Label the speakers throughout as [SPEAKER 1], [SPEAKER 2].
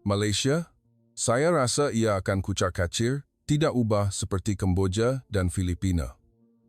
[SPEAKER 1] Malaysia? Saya rasa ia akan kucar-kacir, tidak ubah seperti Kemboja dan Filipina.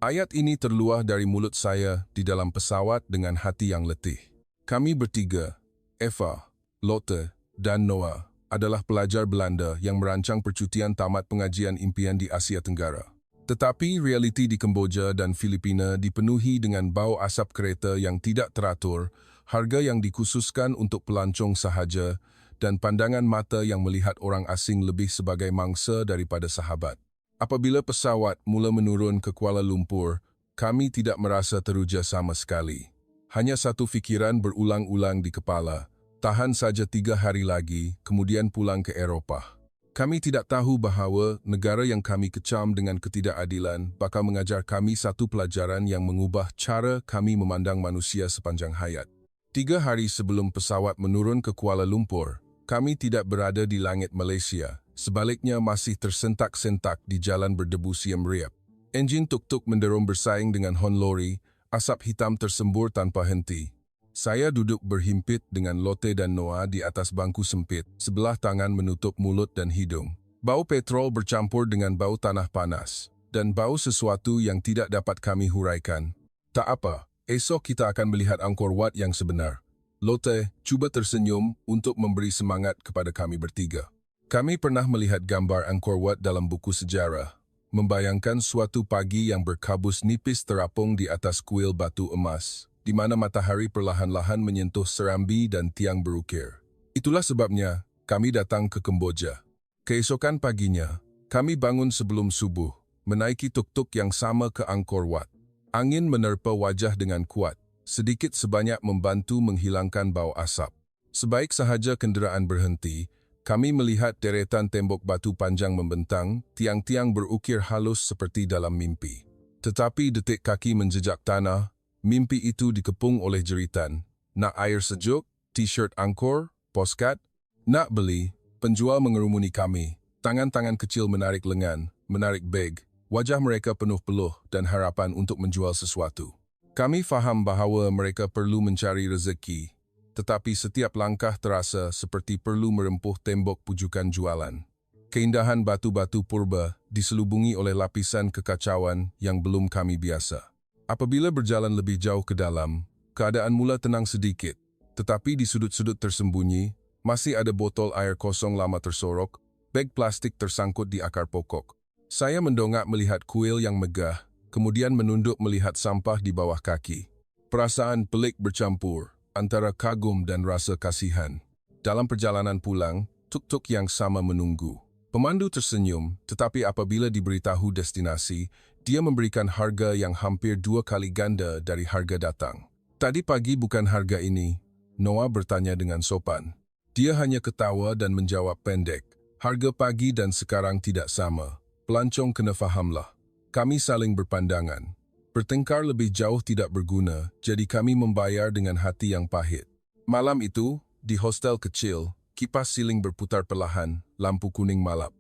[SPEAKER 1] Ayat ini terluah dari mulut saya di dalam pesawat dengan hati yang letih. Kami bertiga, Eva, Lotte, dan Noah, adalah pelajar Belanda yang merancang percutian tamat pengajian impian di Asia Tenggara. Tetapi realiti di Kemboja dan Filipina dipenuhi dengan bau asap kereta yang tidak teratur, harga yang dikhususkan untuk pelancong sahaja, dan pandangan mata yang melihat orang asing lebih sebagai mangsa daripada sahabat. Apabila pesawat mula menurun ke Kuala Lumpur, kami tidak merasa teruja sama sekali. Hanya satu fikiran berulang-ulang di kepala, tahan saja 3 hari lagi, kemudian pulang ke Eropah. Kami tidak tahu bahawa negara yang kami kecam dengan ketidakadilan bakal mengajar kami satu pelajaran yang mengubah cara kami memandang manusia sepanjang hayat. 3 hari sebelum pesawat menurun ke Kuala Lumpur, kami tidak berada di langit Malaysia. Sebaliknya masih tersentak-sentak di jalan berdebu Siem Reap. Enjin tuk-tuk menderom bersaing dengan hon lori, asap hitam tersembur tanpa henti. Saya duduk berhimpit dengan Lotte dan Noah di atas bangku sempit, sebelah tangan menutup mulut dan hidung. Bau petrol bercampur dengan bau tanah panas, dan bau sesuatu yang tidak dapat kami huraikan. Tak apa, esok kita akan melihat Angkor Wat yang sebenar. Lotte cuba tersenyum untuk memberi semangat kepada kami bertiga. Kami pernah melihat gambar Angkor Wat dalam buku sejarah, membayangkan suatu pagi yang berkabus nipis terapung di atas kuil batu emas, di mana matahari perlahan-lahan menyentuh serambi dan tiang berukir. Itulah sebabnya kami datang ke Kemboja. Keesokan paginya, kami bangun sebelum subuh, menaiki tuk-tuk yang sama ke Angkor Wat. Angin menerpa wajah dengan kuat, sedikit sebanyak membantu menghilangkan bau asap. Sebaik sahaja kenderaan berhenti, kami melihat deretan tembok batu panjang membentang, tiang-tiang berukir halus seperti dalam mimpi. Tetapi detik kaki menjejak tanah, mimpi itu dikepung oleh jeritan. Nak air sejuk, t-shirt Angkor, postcard? Nak beli? Penjual mengerumuni kami. Tangan-tangan kecil menarik lengan, menarik beg. Wajah mereka penuh peluh dan harapan untuk menjual sesuatu. Kami faham bahawa mereka perlu mencari rezeki, tetapi setiap langkah terasa seperti perlu merempuh tembok pujukan jualan. Keindahan batu-batu purba diselubungi oleh lapisan kekacauan yang belum kami biasa. Apabila berjalan lebih jauh ke dalam, keadaan mula tenang sedikit, tetapi di sudut-sudut tersembunyi, masih ada botol air kosong lama tersorok, beg plastik tersangkut di akar pokok. Saya mendongak melihat kuil yang megah, kemudian menunduk melihat sampah di bawah kaki. Perasaan pelik bercampur antara kagum dan rasa kasihan. Dalam perjalanan pulang, tuk-tuk yang sama menunggu. Pemandu tersenyum, tetapi apabila diberitahu destinasi, dia memberikan harga yang hampir 2 kali ganda dari harga datang. Tadi pagi bukan harga ini, Noah bertanya dengan sopan. Dia hanya ketawa dan menjawab pendek. Harga pagi dan sekarang tidak sama. Pelancong kena fahamlah. Kami saling berpandangan. Bertengkar lebih jauh tidak berguna, jadi kami membayar dengan hati yang pahit. Malam itu, di hostel kecil, kipas siling berputar perlahan, lampu kuning malap.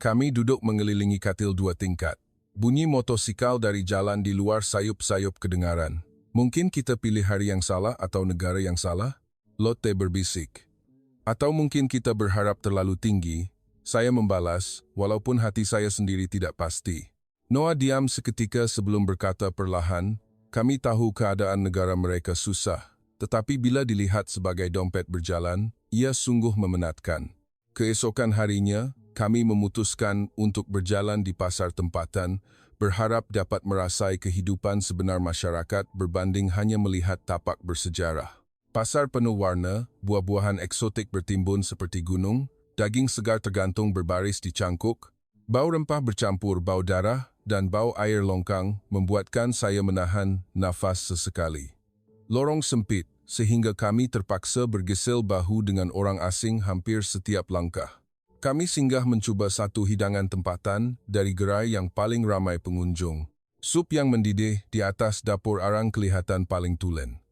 [SPEAKER 1] Kami duduk mengelilingi katil 2 tingkat. Bunyi motosikal dari jalan di luar sayup-sayup kedengaran. Mungkin kita pilih hari yang salah atau negara yang salah? Lotte berbisik. Atau mungkin kita berharap terlalu tinggi? Saya membalas, walaupun hati saya sendiri tidak pasti. Noah diam seketika sebelum berkata perlahan, kami tahu keadaan negara mereka susah, tetapi bila dilihat sebagai dompet berjalan, ia sungguh memenatkan. Keesokan harinya, kami memutuskan untuk berjalan di pasar tempatan, berharap dapat merasai kehidupan sebenar masyarakat berbanding hanya melihat tapak bersejarah. Pasar penuh warna, buah-buahan eksotik bertimbun seperti gunung, daging segar tergantung berbaris di cangkuk, bau rempah bercampur bau darah, dan bau air longkang membuatkan saya menahan nafas sesekali. Lorong sempit, sehingga kami terpaksa bergesel bahu dengan orang asing hampir setiap langkah. Kami singgah mencuba satu hidangan tempatan dari gerai yang paling ramai pengunjung. Sup yang mendidih di atas dapur arang kelihatan paling tulen.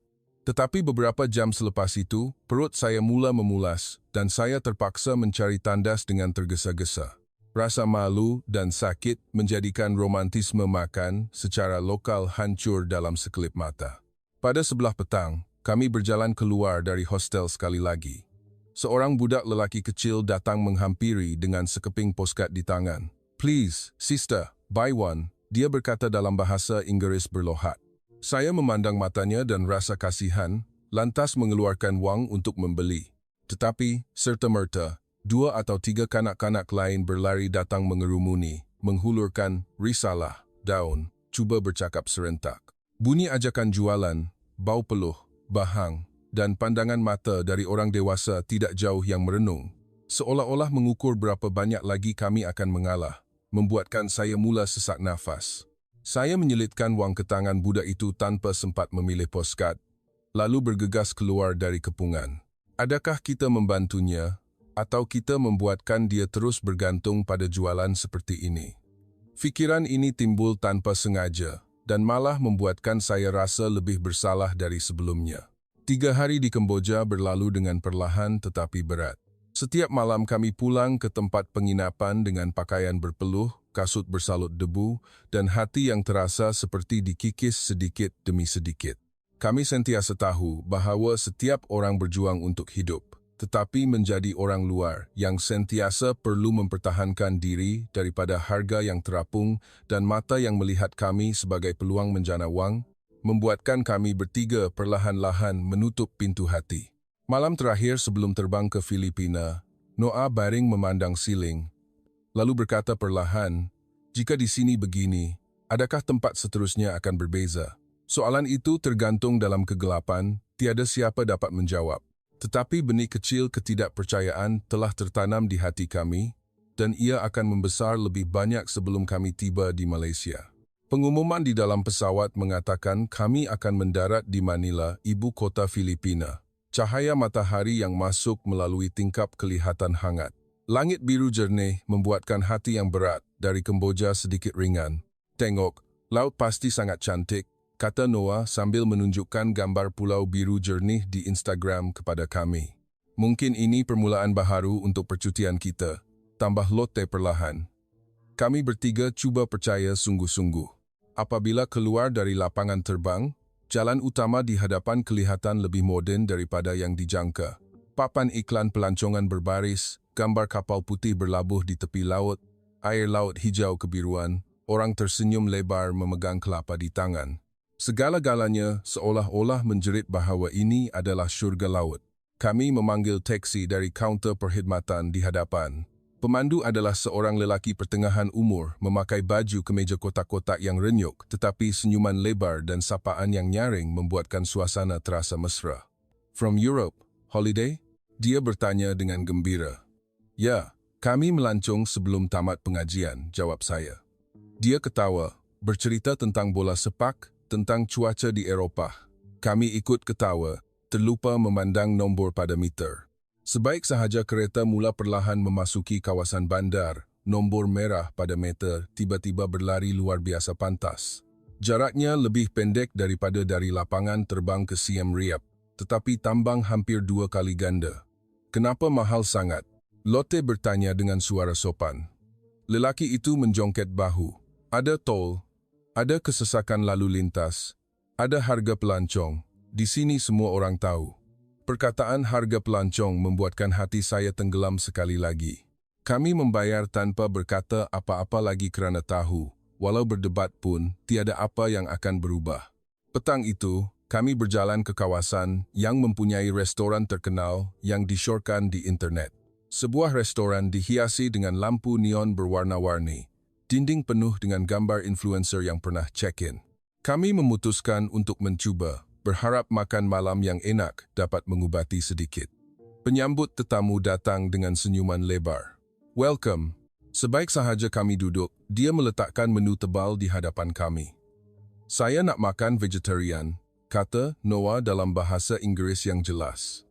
[SPEAKER 1] Tetapi beberapa jam selepas itu, perut saya mula memulas dan saya terpaksa mencari tandas dengan tergesa-gesa. Rasa malu dan sakit menjadikan romantisme makan secara lokal hancur dalam sekelip mata. Pada sebelah petang, kami berjalan keluar dari hostel sekali lagi. Seorang budak lelaki kecil datang menghampiri dengan sekeping postcard di tangan. "Please, sister, buy one," dia berkata dalam bahasa Inggris berlohad. Saya memandang matanya dan rasa kasihan, lantas mengeluarkan wang untuk membeli. Tetapi, serta-merta, 2 atau 3 kanak-kanak lain berlari datang mengerumuni, menghulurkan risalah, daun, cuba bercakap serentak. Bunyi ajakan jualan, bau peluh, bahang, dan pandangan mata dari orang dewasa tidak jauh yang merenung, seolah-olah mengukur berapa banyak lagi kami akan mengalah, membuatkan saya mula sesak nafas. Saya menyelitkan wang ke tangan budak itu tanpa sempat memilih postcard, lalu bergegas keluar dari kepungan. Adakah kita membantunya, atau kita membuatkan dia terus bergantung pada jualan seperti ini? Fikiran ini timbul tanpa sengaja, dan malah membuatkan saya rasa lebih bersalah dari sebelumnya. 3 hari di Kamboja berlalu dengan perlahan tetapi berat. Setiap malam kami pulang ke tempat penginapan dengan pakaian berpeluh, kasut bersalut debu, dan hati yang terasa seperti dikikis sedikit demi sedikit. Kami sentiasa tahu bahawa setiap orang berjuang untuk hidup, tetapi menjadi orang luar yang sentiasa perlu mempertahankan diri daripada harga yang terapung dan mata yang melihat kami sebagai peluang menjana wang, membuatkan kami bertiga perlahan-lahan menutup pintu hati. Malam terakhir sebelum terbang ke Filipina, Noah baring memandang siling, lalu berkata perlahan, "Jika di sini begini, adakah tempat seterusnya akan berbeza?" Soalan itu tergantung dalam kegelapan, tiada siapa dapat menjawab. Tetapi benih kecil ketidakpercayaan telah tertanam di hati kami, dan ia akan membesar lebih banyak sebelum kami tiba di Malaysia. Pengumuman di dalam pesawat mengatakan kami akan mendarat di Manila, ibu kota Filipina. Cahaya matahari yang masuk melalui tingkap kelihatan hangat. Langit biru jernih membuatkan hati yang berat dari Kamboja sedikit ringan. "Tengok, laut pasti sangat cantik," kata Noah sambil menunjukkan gambar pulau biru jernih di Instagram kepada kami. "Mungkin ini permulaan baharu untuk percutian kita," tambah Lotte perlahan. Kami bertiga cuba percaya sungguh-sungguh. Apabila keluar dari lapangan terbang, jalan utama di hadapan kelihatan lebih moden daripada yang dijangka. Papan iklan pelancongan berbaris, gambar kapal putih berlabuh di tepi laut, air laut hijau kebiruan, orang tersenyum lebar memegang kelapa di tangan. Segala-galanya seolah-olah menjerit bahawa ini adalah syurga laut. Kami memanggil teksi dari kaunter perkhidmatan di hadapan. Pemandu adalah seorang lelaki pertengahan umur memakai baju kemeja kotak-kotak yang renyuk, tetapi senyuman lebar dan sapaan yang nyaring membuatkan suasana terasa mesra. "From Europe, holiday?" dia bertanya dengan gembira. "Ya, kami melancong sebelum tamat pengajian," jawab saya. Dia ketawa, bercerita tentang bola sepak, tentang cuaca di Eropah. Kami ikut ketawa, terlupa memandang nombor pada meter. Sebaik sahaja kereta mula perlahan memasuki kawasan bandar, nombor merah pada meter tiba-tiba berlari luar biasa pantas. Jaraknya lebih pendek daripada dari lapangan terbang ke Siem Reap, tetapi tambang hampir 2 kali ganda. "Kenapa mahal sangat?" Lotte bertanya dengan suara sopan. Lelaki itu menjongket bahu. "Ada tol, ada kesesakan lalu lintas, ada harga pelancong. Di sini semua orang tahu." Perkataan harga pelancong membuatkan hati saya tenggelam sekali lagi. Kami membayar tanpa berkata apa-apa lagi kerana tahu, walau berdebat pun, tiada apa yang akan berubah. Petang itu, kami berjalan ke kawasan yang mempunyai restoran terkenal yang disyorkan di internet. Sebuah restoran dihiasi dengan lampu neon berwarna-warni, dinding penuh dengan gambar influencer yang pernah check-in. Kami memutuskan untuk mencuba, berharap makan malam yang enak dapat mengubati sedikit. Penyambut tetamu datang dengan senyuman lebar. "Welcome." Sebaik sahaja kami duduk, dia meletakkan menu tebal di hadapan kami. "Saya nak makan vegetarian," kata Noah dalam bahasa Inggeris yang jelas.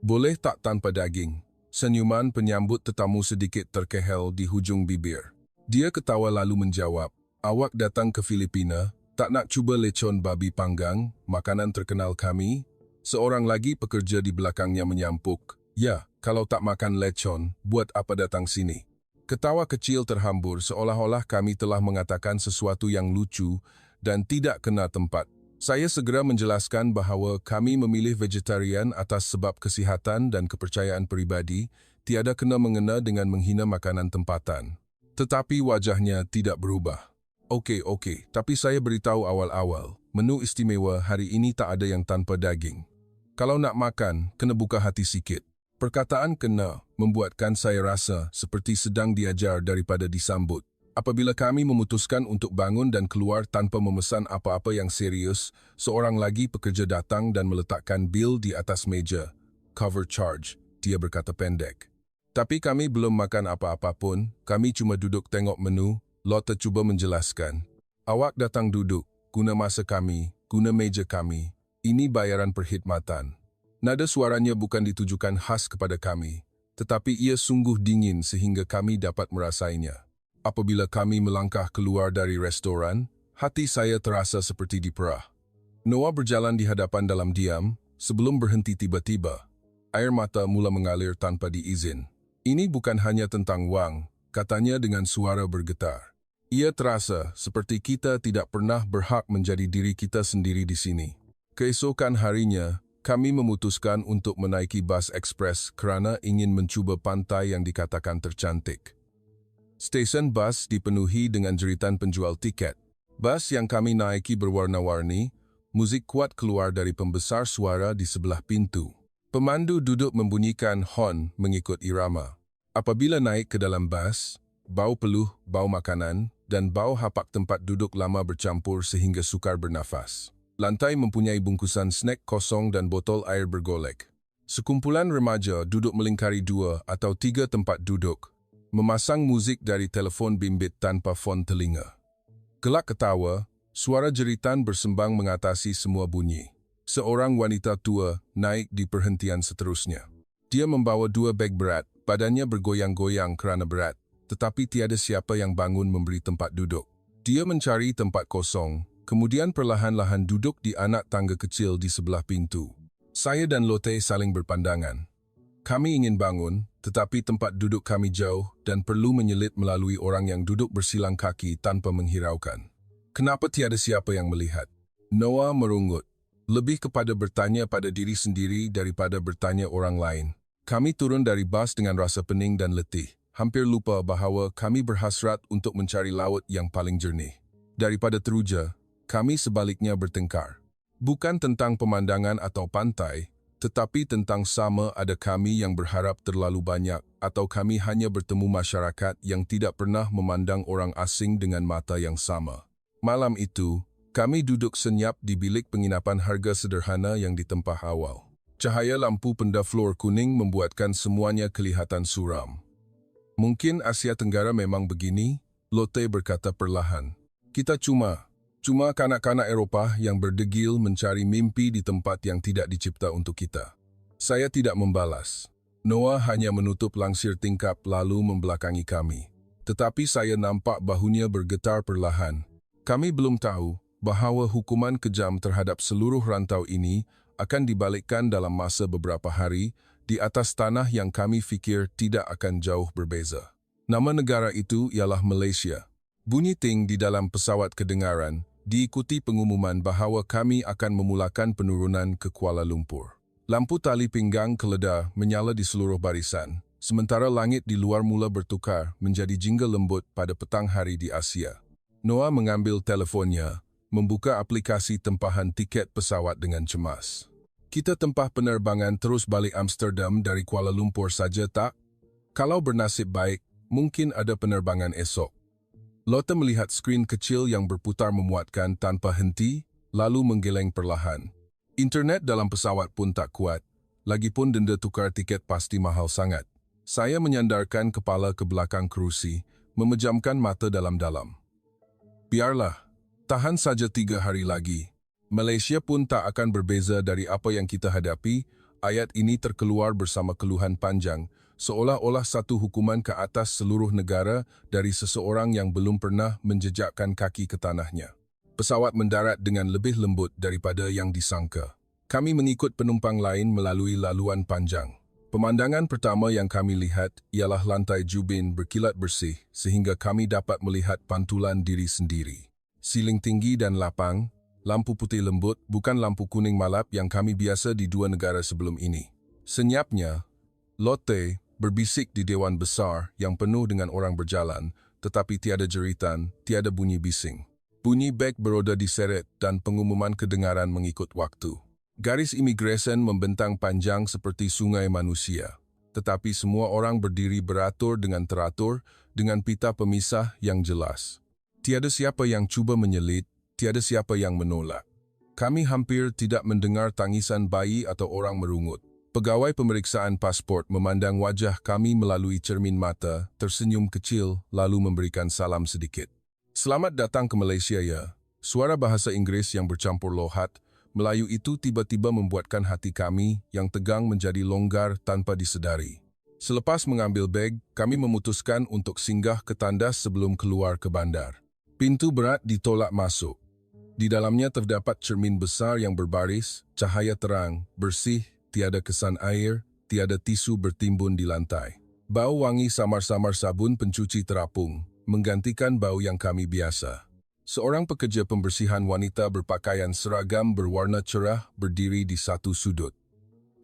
[SPEAKER 1] "Boleh tak tanpa daging?" Senyuman penyambut tetamu sedikit terkehel di hujung bibir. Dia ketawa lalu menjawab, "Awak datang ke Filipina, tak nak cuba lechon babi panggang, makanan terkenal kami?" Seorang lagi pekerja di belakangnya menyampuk, "Ya, kalau tak makan lechon, buat apa datang sini?" Ketawa kecil terhambur seolah-olah kami telah mengatakan sesuatu yang lucu dan tidak kena tempat. Saya segera menjelaskan bahawa kami memilih vegetarian atas sebab kesihatan dan kepercayaan peribadi, tiada kena-mengena dengan menghina makanan tempatan. Tetapi wajahnya tidak berubah. Okey, tapi saya beritahu awal-awal, menu istimewa hari ini tak ada yang tanpa daging. Kalau nak makan, kena buka hati sikit. Perkataan kena membuatkan saya rasa seperti sedang diajar daripada disambut. Apabila kami memutuskan untuk bangun dan keluar tanpa memesan apa-apa yang serius, seorang lagi pekerja datang dan meletakkan bil di atas meja. Cover charge, dia berkata pendek. Tapi kami belum makan apa-apa pun, kami cuma duduk tengok menu. Lotte cuba menjelaskan. Awak datang duduk, guna masa kami, guna meja kami. Ini bayaran perkhidmatan. Nada suaranya bukan ditujukan khas kepada kami, tetapi ia sungguh dingin sehingga kami dapat merasainya. Apabila kami melangkah keluar dari restoran, hati saya terasa seperti diperah. Noah berjalan di hadapan dalam diam, sebelum berhenti tiba-tiba. Air mata mula mengalir tanpa diizin. Ini bukan hanya tentang wang, katanya dengan suara bergetar. Ia terasa seperti kita tidak pernah berhak menjadi diri kita sendiri di sini. Keesokan harinya, kami memutuskan untuk menaiki bas ekspres kerana ingin mencuba pantai yang dikatakan tercantik. Stesen bas dipenuhi dengan jeritan penjual tiket. Bas yang kami naiki berwarna-warni, muzik kuat keluar dari pembesar suara di sebelah pintu. Pemandu duduk membunyikan hon mengikut irama. Apabila naik ke dalam bas, bau peluh, bau makanan, dan bau hapak tempat duduk lama bercampur sehingga sukar bernafas. Lantai mempunyai bungkusan snack kosong dan botol air bergolek. Sekumpulan remaja duduk melingkari 2 atau 3 tempat duduk, memasang muzik dari telefon bimbit tanpa fon telinga. Gelak ketawa, suara jeritan bersembang mengatasi semua bunyi. Seorang wanita tua naik di perhentian seterusnya. Dia membawa 2 beg berat, badannya bergoyang-goyang kerana berat, tetapi tiada siapa yang bangun memberi tempat duduk. Dia mencari tempat kosong, kemudian perlahan-lahan duduk di anak tangga kecil di sebelah pintu. Saya dan Lotte saling berpandangan. Kami ingin bangun, tetapi tempat duduk kami jauh dan perlu menyelit melalui orang yang duduk bersilang kaki tanpa menghiraukan. Kenapa tiada siapa yang melihat? Noah merungut. Lebih kepada bertanya pada diri sendiri daripada bertanya orang lain. Kami turun dari bas dengan rasa pening dan letih. Hampir lupa bahawa kami berhasrat untuk mencari laut yang paling jernih. Daripada teruja, kami sebaliknya bertengkar. Bukan tentang pemandangan atau pantai, tetapi tentang sama ada kami yang berharap terlalu banyak atau kami hanya bertemu masyarakat yang tidak pernah memandang orang asing dengan mata yang sama. Malam itu, kami duduk senyap di bilik penginapan harga sederhana yang ditempah awal. Cahaya lampu pendaflor kuning membuatkan semuanya kelihatan suram. Mungkin Asia Tenggara memang begini, Lotte berkata perlahan. Kita cuma kanak-kanak Eropah yang berdegil mencari mimpi di tempat yang tidak dicipta untuk kita. Saya tidak membalas. Noah hanya menutup langsir tingkap lalu membelakangi kami. Tetapi saya nampak bahunya bergetar perlahan. Kami belum tahu bahawa hukuman kejam terhadap seluruh rantau ini akan dibalikkan dalam masa beberapa hari di atas tanah yang kami fikir tidak akan jauh berbeza. Nama negara itu ialah Malaysia. Bunyi ting di dalam pesawat kedengaran, diikuti pengumuman bahawa kami akan memulakan penurunan ke Kuala Lumpur. Lampu tali pinggang keledar menyala di seluruh barisan, sementara langit di luar mula bertukar menjadi jingga lembut pada petang hari di Asia. Noah mengambil telefonnya, membuka aplikasi tempahan tiket pesawat dengan cemas. Kita tempah penerbangan terus balik Amsterdam dari Kuala Lumpur saja tak? Kalau bernasib baik, mungkin ada penerbangan esok. Lotte melihat skrin kecil yang berputar memuatkan tanpa henti, lalu menggeleng perlahan. Internet dalam pesawat pun tak kuat, lagipun denda tukar tiket pasti mahal sangat. Saya menyandarkan kepala ke belakang kerusi, memejamkan mata dalam-dalam. Biarlah, tahan saja 3 hari lagi. Malaysia pun tak akan berbeza dari apa yang kita hadapi. Ayat ini terkeluar bersama keluhan panjang, seolah-olah satu hukuman ke atas seluruh negara dari seseorang yang belum pernah menjejakkan kaki ke tanahnya. Pesawat mendarat dengan lebih lembut daripada yang disangka. Kami mengikut penumpang lain melalui laluan panjang. Pemandangan pertama yang kami lihat ialah lantai jubin berkilat bersih sehingga kami dapat melihat pantulan diri sendiri. Siling tinggi dan lapang, lampu putih lembut, bukan lampu kuning malap yang kami biasa di dua negara sebelum ini. Senyapnya, Lotte berbisik di dewan besar yang penuh dengan orang berjalan, tetapi tiada jeritan, tiada bunyi bising. Bunyi beg beroda diseret dan pengumuman kedengaran mengikut waktu. Garis imigresen membentang panjang seperti sungai manusia. Tetapi semua orang berdiri beratur dengan teratur, dengan pita pemisah yang jelas. Tiada siapa yang cuba menyelit, tiada siapa yang menolak. Kami hampir tidak mendengar tangisan bayi atau orang merungut. Pegawai pemeriksaan pasport memandang wajah kami melalui cermin mata, tersenyum kecil, lalu memberikan salam sedikit. Selamat datang ke Malaysia ya. Suara bahasa Inggris yang bercampur lohat, Melayu itu tiba-tiba membuatkan hati kami yang tegang menjadi longgar tanpa disedari. Selepas mengambil beg, kami memutuskan untuk singgah ke tandas sebelum keluar ke bandar. Pintu berat ditolak masuk. Di dalamnya terdapat cermin besar yang berbaris, cahaya terang, bersih, tiada kesan air, tiada tisu bertimbun di lantai. Bau wangi samar-samar sabun pencuci terapung, menggantikan bau yang kami biasa. Seorang pekerja pembersihan wanita berpakaian seragam berwarna cerah berdiri di satu sudut.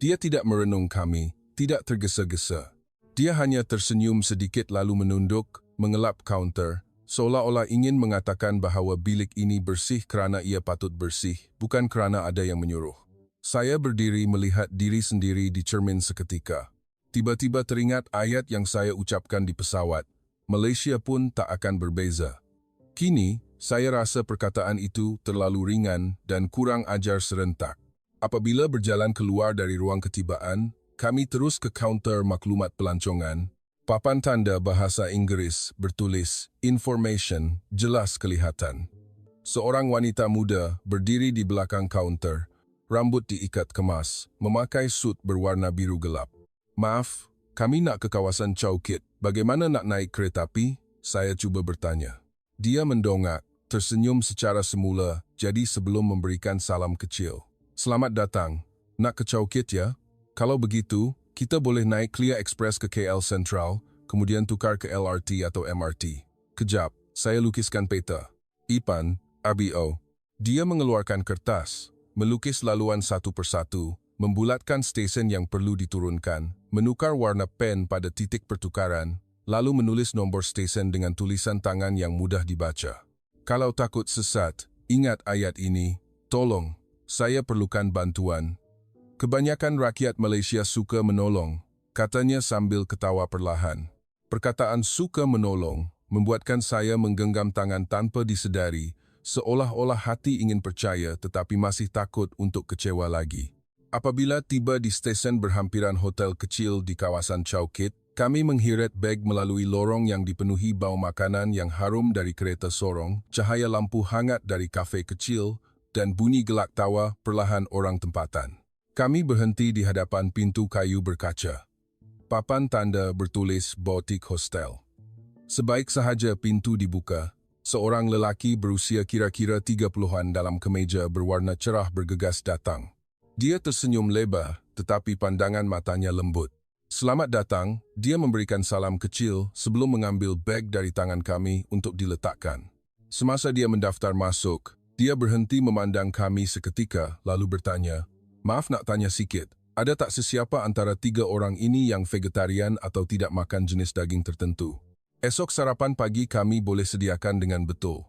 [SPEAKER 1] Dia tidak merenung kami, tidak tergesa-gesa. Dia hanya tersenyum sedikit lalu menunduk, mengelap kaunter, seolah-olah ingin mengatakan bahawa bilik ini bersih kerana ia patut bersih, bukan kerana ada yang menyuruh. Saya berdiri melihat diri sendiri di cermin seketika. Tiba-tiba teringat ayat yang saya ucapkan di pesawat, Malaysia pun tak akan berbeza. Kini, saya rasa perkataan itu terlalu ringan dan kurang ajar serentak. Apabila berjalan keluar dari ruang ketibaan, kami terus ke kaunter maklumat pelancongan. Papan tanda bahasa Inggeris bertulis Information jelas kelihatan. Seorang wanita muda berdiri di belakang kaunter, rambut diikat kemas, memakai sut berwarna biru gelap. Maaf, kami nak ke kawasan Chow Kit. Bagaimana nak naik kereta api? Saya cuba bertanya. Dia mendongak, tersenyum secara semula, jadi sebelum memberikan salam kecil. Selamat datang. Nak ke Chow Kit ya? Kalau begitu, kita boleh naik Clear Express ke KL Central, kemudian tukar ke LRT atau MRT. Kejap, saya lukiskan peta. Ipan, RBO. Dia mengeluarkan kertas, melukis laluan satu persatu, membulatkan stesen yang perlu diturunkan, menukar warna pen pada titik pertukaran, lalu menulis nombor stesen dengan tulisan tangan yang mudah dibaca. Kalau takut sesat, ingat ayat ini, tolong, saya perlukan bantuan. Kebanyakan rakyat Malaysia suka menolong, katanya sambil ketawa perlahan. Perkataan suka menolong membuatkan saya menggenggam tangan tanpa disedari, seolah-olah hati ingin percaya tetapi masih takut untuk kecewa lagi. Apabila tiba di stesen berhampiran hotel kecil di kawasan Chow Kit, kami menghiret beg melalui lorong yang dipenuhi bau makanan yang harum dari kereta sorong, cahaya lampu hangat dari kafe kecil, dan bunyi gelak tawa perlahan orang tempatan. Kami berhenti di hadapan pintu kayu berkaca. Papan tanda bertulis Boutique Hostel. Sebaik sahaja pintu dibuka, seorang lelaki berusia kira-kira 30-an dalam kemeja berwarna cerah bergegas datang. Dia tersenyum lebar, tetapi pandangan matanya lembut. Selamat datang, dia memberikan salam kecil sebelum mengambil beg dari tangan kami untuk diletakkan. Semasa dia mendaftar masuk, dia berhenti memandang kami seketika lalu bertanya, "Maaf nak tanya sikit, ada tak sesiapa antara 3 orang ini yang vegetarian atau tidak makan jenis daging tertentu? Esok sarapan pagi kami boleh sediakan dengan betul."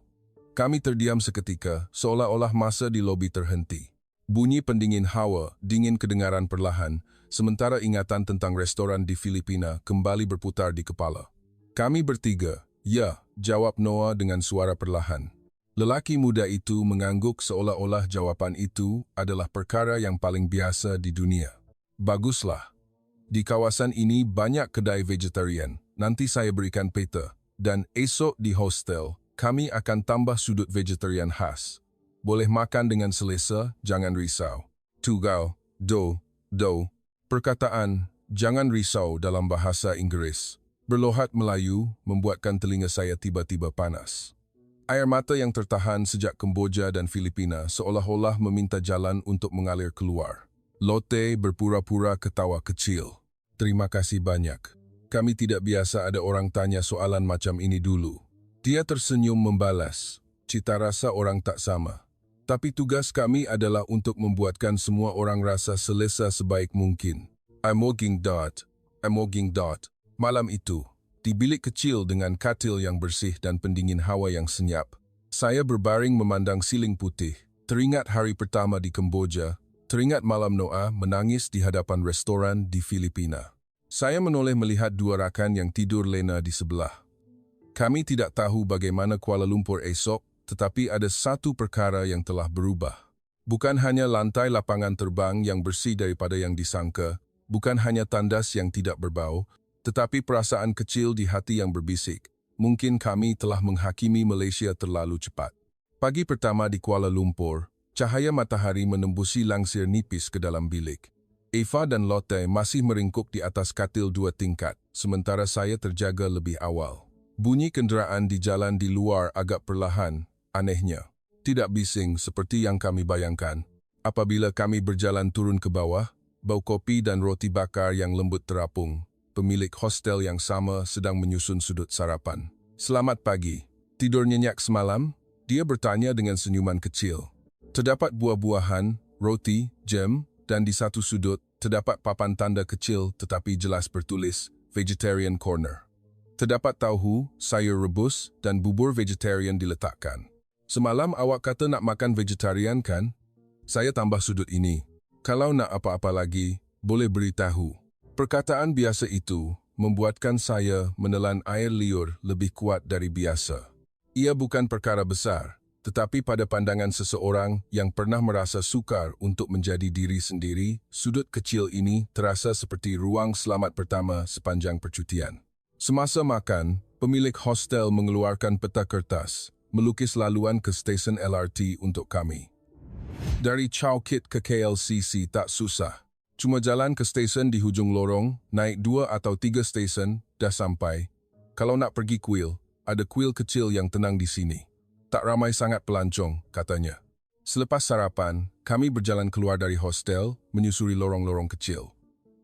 [SPEAKER 1] Kami terdiam seketika, seolah-olah masa di lobi terhenti. Bunyi pendingin hawa, dingin kedengaran perlahan, sementara ingatan tentang restoran di Filipina kembali berputar di kepala. Kami bertiga, "Ya," jawab Noah dengan suara perlahan. Lelaki muda itu mengangguk seolah-olah jawapan itu adalah perkara yang paling biasa di dunia. Baguslah. Di kawasan ini banyak kedai vegetarian, nanti saya berikan peta. Dan esok di hostel, kami akan tambah sudut vegetarian khas. Boleh makan dengan selesa, jangan risau. Tugau, do. Perkataan, jangan risau dalam bahasa Inggeris, berlohat Melayu membuatkan telinga saya tiba-tiba panas. Air mata yang tertahan sejak Kemboja dan Filipina seolah-olah meminta jalan untuk mengalir keluar. Lotte berpura-pura ketawa kecil. "Terima kasih banyak. Kami tidak biasa ada orang tanya soalan macam ini dulu." Dia tersenyum membalas, "Cita rasa orang tak sama." Tapi tugas kami adalah untuk membuatkan semua orang rasa selesa sebaik mungkin. I'm walking dot. Malam itu, di bilik kecil dengan katil yang bersih dan pendingin hawa yang senyap, saya berbaring memandang siling putih, teringat hari pertama di Kamboja, teringat malam Noah menangis di hadapan restoran di Filipina. Saya menoleh melihat dua rakan yang tidur lena di sebelah. Kami tidak tahu bagaimana Kuala Lumpur esok, tetapi ada satu perkara yang telah berubah. Bukan hanya lantai lapangan terbang yang bersih daripada yang disangka, bukan hanya tandas yang tidak berbau, tetapi perasaan kecil di hati yang berbisik. Mungkin kami telah menghakimi Malaysia terlalu cepat. Pagi pertama di Kuala Lumpur, cahaya matahari menembusi langsir nipis ke dalam bilik. Eva dan Lotte masih meringkuk di atas katil 2 tingkat, sementara saya terjaga lebih awal. Bunyi kenderaan di jalan di luar agak perlahan, anehnya. Tidak bising seperti yang kami bayangkan. Apabila kami berjalan turun ke bawah, bau kopi dan roti bakar yang lembut terapung. Pemilik hostel yang sama sedang menyusun sudut sarapan. Selamat pagi. Tidur nyenyak semalam? Dia bertanya dengan senyuman kecil. Terdapat buah-buahan, roti, jam, dan di satu sudut terdapat papan tanda kecil tetapi jelas bertulis Vegetarian Corner. Terdapat tahu, sayur rebus, dan bubur vegetarian diletakkan. Semalam awak kata nak makan vegetarian kan? Saya tambah sudut ini. Kalau nak apa-apa lagi, boleh beritahu. Perkataan biasa itu membuatkan saya menelan air liur lebih kuat dari biasa. Ia bukan perkara besar, tetapi pada pandangan seseorang yang pernah merasa sukar untuk menjadi diri sendiri, sudut kecil ini terasa seperti ruang selamat pertama sepanjang percutian. Semasa makan, pemilik hostel mengeluarkan peta kertas, melukis laluan ke stesen LRT untuk kami. Dari Chow Kit ke KLCC tak susah. Cuma jalan ke stesen di hujung lorong, naik 2 atau 3 stesen, dah sampai. Kalau nak pergi kuil, ada kuil kecil yang tenang di sini. Tak ramai sangat pelancong, katanya. Selepas sarapan, kami berjalan keluar dari hostel, menyusuri lorong-lorong kecil.